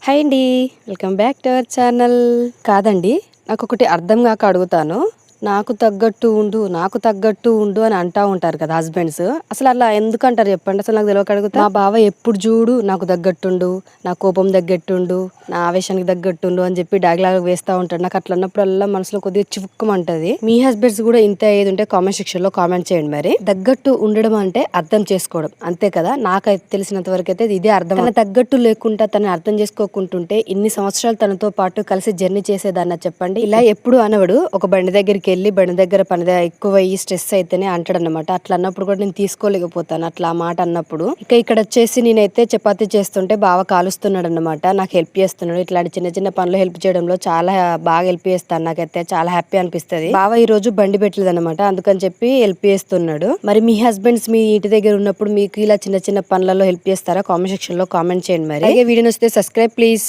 Hi అండి. Welcome back to our channel. కాదండి, నాకొకటి అర్థం కాక అడుగుతాను. నాకు తగ్గట్టు ఉండు, నాకు తగ్గట్టు ఉండు అని అంటా ఉంటారు కదా హస్బెండ్స్. అసలు అలా ఎందుకంటారు చెప్పండి? అసలు నాకు తెలియక అడుగుతా. మా బావ ఎప్పుడు చూడు నాకు తగ్గట్టుండు, నా కోపం తగ్గట్టుండు, నా ఆవేశానికి తగ్గట్టుండు అని చెప్పి డైలాగ్ వేస్తా ఉంటాడు. నాకు అట్లా అన్నప్పుడల్లా మనసులో కొద్దిగా చివుక్కుమంటది. మీ హస్బెండ్స్ కూడా ఇంత ఏది ఉంటే కామెంట్ సెక్షన్ లో కామెంట్ చేయండి. మరి తగ్గట్టు ఉండడం అంటే అర్థం చేసుకోవడం అంతే కదా. నాకైతే తెలిసినంత వరకు అయితే ఇదే అర్థం. తన తగ్గట్టు లేకుండా తనని అర్థం చేసుకోకుంటుంటే ఇన్ని సంవత్సరాలు తనతో పాటు కలిసి జర్నీ చేసేదాన్న చెప్పండి. ఇలా ఎప్పుడు అనవడు. ఒక బండి దగ్గరికి వెళ్ళి బండి దగ్గర పని ఎక్కువ అయ్యి స్ట్రెస్ అయితేనే అంటాడు అనమాట. అట్లా అన్నప్పుడు కూడా నేను తీసుకోలేకపోతాను అట్లా ఆ మాట అన్నప్పుడు. ఇక ఇక్కడ వచ్చేసి నేనైతే చపాతీ చేస్తుంటే బావ కాలుస్తున్నాడు అనమాట. నాకు హెల్ప్ చేస్తున్నాడు. ఇట్లాంటి చిన్న చిన్న పనులు హెల్ప్ చేయడంలో చాలా బాగా హెల్ప్ చేస్తాను. నాకైతే చాలా హ్యాపీ అనిపిస్తుంది. బావ ఈ రోజు బండి పెట్టలేదు అనమాట, అందుకని చెప్పి హెల్ప్ చేస్తున్నాడు. మరి మీ హస్బెండ్స్ మీ ఇంటి దగ్గర ఉన్నప్పుడు మీకు ఇలా చిన్న చిన్న పనులలో హెల్ప్ చేస్తారా? కామెంట్ సెక్షన్ లో కామెంట్ చేయండి. మరి అలాగే వీడియో నచ్చితే సబ్స్క్రైబ్ ప్లీజ్.